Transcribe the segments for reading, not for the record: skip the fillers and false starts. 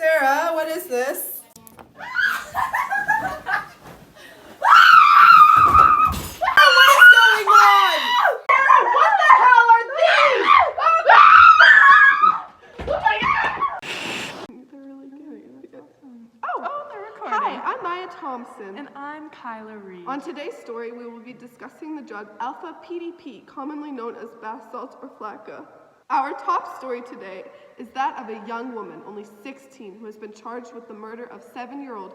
Sarah, what is this? Hi, I'm Maya Thompson. And I'm Kyla Reed. On today's story, we will be discussing the drug alpha PDP, commonly known as bath salts or flakka. Our top story today is that of a young woman, only 16, who has been charged with the murder of 7-year-old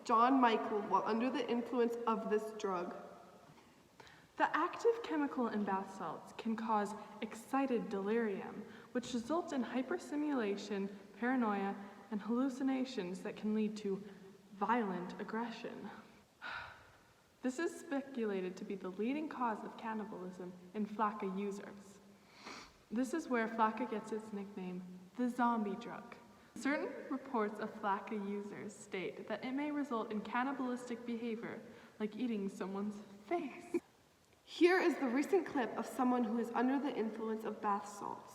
John Michael while under the influence of this drug. The active chemical in bath salts can cause excited delirium, which results in hyperstimulation, paranoia, and hallucinations that can lead to violent aggression. This is speculated to be the leading cause of cannibalism in flakka users. This is where flakka gets its nickname, the zombie drug. Certain reports of flakka users state that it may result in cannibalistic behavior, like eating someone's face. Here is the recent clip of someone who is under the influence of bath salts.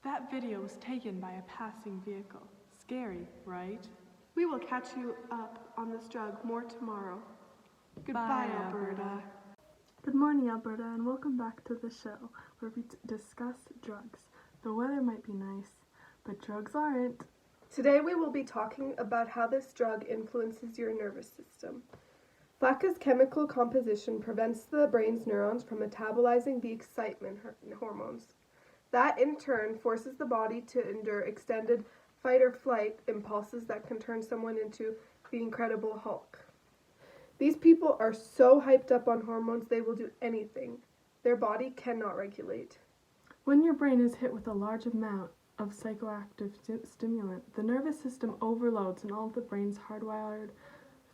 That video was taken by a passing vehicle. Scary, right? We will catch you up on this drug more tomorrow. Goodbye, Alberta. Good morning, Alberta, and welcome back to the show, where we discuss drugs. The weather might be nice, but drugs aren't. Today we will be talking about how this drug influences your nervous system. Flakka's chemical composition prevents the brain's neurons from metabolizing the excitement hormones. That, in turn, forces the body to endure extended fight or flight impulses that can turn someone into the Incredible Hulk. These people are so hyped up on hormones they will do anything their body cannot regulate. When your brain is hit with a large amount of psychoactive stimulant, the nervous system overloads and all of the brain's hardwired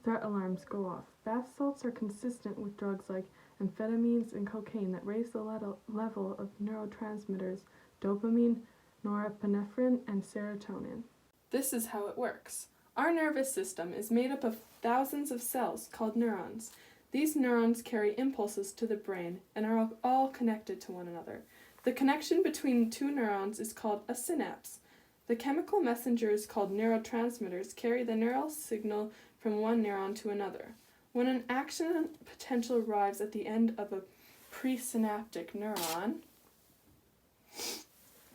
threat alarms go off. Bath salts are consistent with drugs like amphetamines and cocaine that raise the level of neurotransmitters dopamine, norepinephrine, and serotonin. This is how it works. Our nervous system is made up of thousands of cells called neurons. These neurons carry impulses to the brain and are all connected to one another. The connection between two neurons is called a synapse. The chemical messengers called neurotransmitters carry the neural signal from one neuron to another. When an action potential arrives at the end of a presynaptic neuron,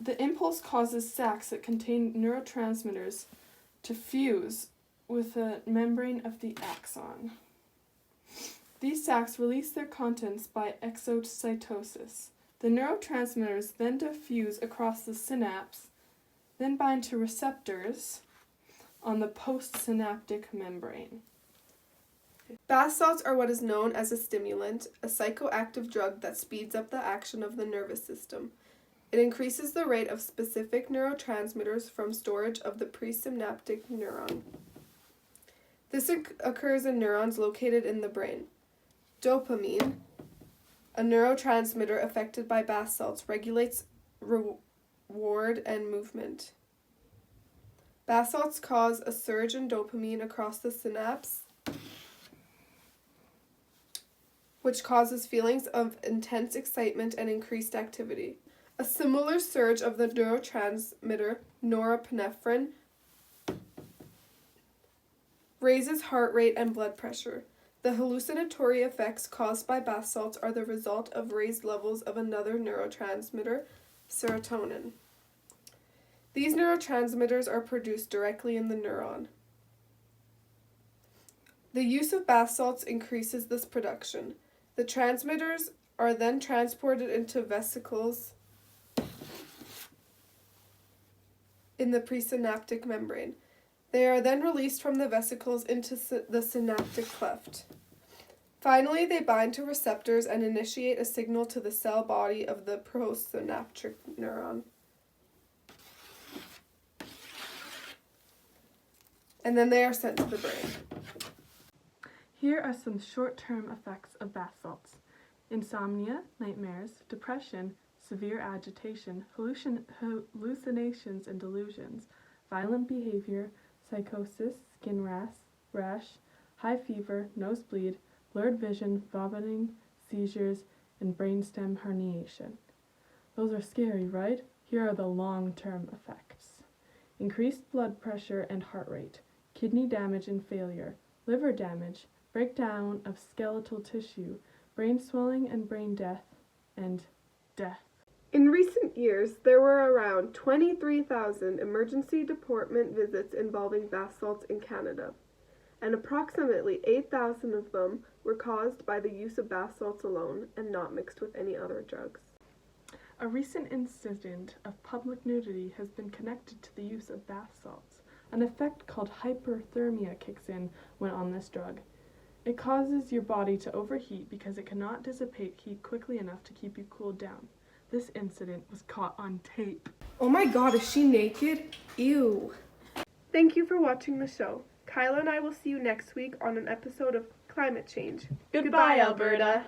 the impulse causes sacs that contain neurotransmitters to fuse with the membrane of the axon. These sacs release their contents by exocytosis. The neurotransmitters then diffuse across the synapse, then bind to receptors on the postsynaptic membrane. Bath salts are what is known as a stimulant, a psychoactive drug that speeds up the action of the nervous system. It increases the rate of specific neurotransmitters from storage of the presynaptic neuron. This occurs in neurons located in the brain. Dopamine, a neurotransmitter affected by bath salts, regulates reward and movement. Bath salts cause a surge in dopamine across the synapse, which causes feelings of intense excitement and increased activity. A similar surge of the neurotransmitter norepinephrine raises heart rate and blood pressure. The hallucinatory effects caused by bath salts are the result of raised levels of another neurotransmitter, serotonin. These neurotransmitters are produced directly in the neuron. The use of bath salts increases this production. The transmitters are then transported into vesicles in the presynaptic membrane. They are then released from the vesicles into the synaptic cleft. Finally, they bind to receptors and initiate a signal to the cell body of the postsynaptic neuron. And then they are sent to the brain. Here are some short-term effects of bath salts: insomnia, nightmares, depression, severe agitation, hallucinations and delusions, violent behavior, psychosis, skin rash, high fever, nosebleed, blurred vision, vomiting, seizures, and brainstem herniation. Those are scary, right? Here are the long-term effects. Increased blood pressure and heart rate, kidney damage and failure, liver damage, breakdown of skeletal tissue, brain swelling and brain death, and death. In recent years, there were around 23,000 emergency department visits involving bath salts in Canada, and approximately 8,000 of them were caused by the use of bath salts alone and not mixed with any other drugs. A recent incident of public nudity has been connected to the use of bath salts. An effect called hyperthermia kicks in when on this drug. It causes your body to overheat because it cannot dissipate heat quickly enough to keep you cooled down. This incident was caught on tape. Oh my god, is she naked? Ew. Thank you for watching the show. Kyla and I will see you next week on an episode of Climate Change. Goodbye, Alberta.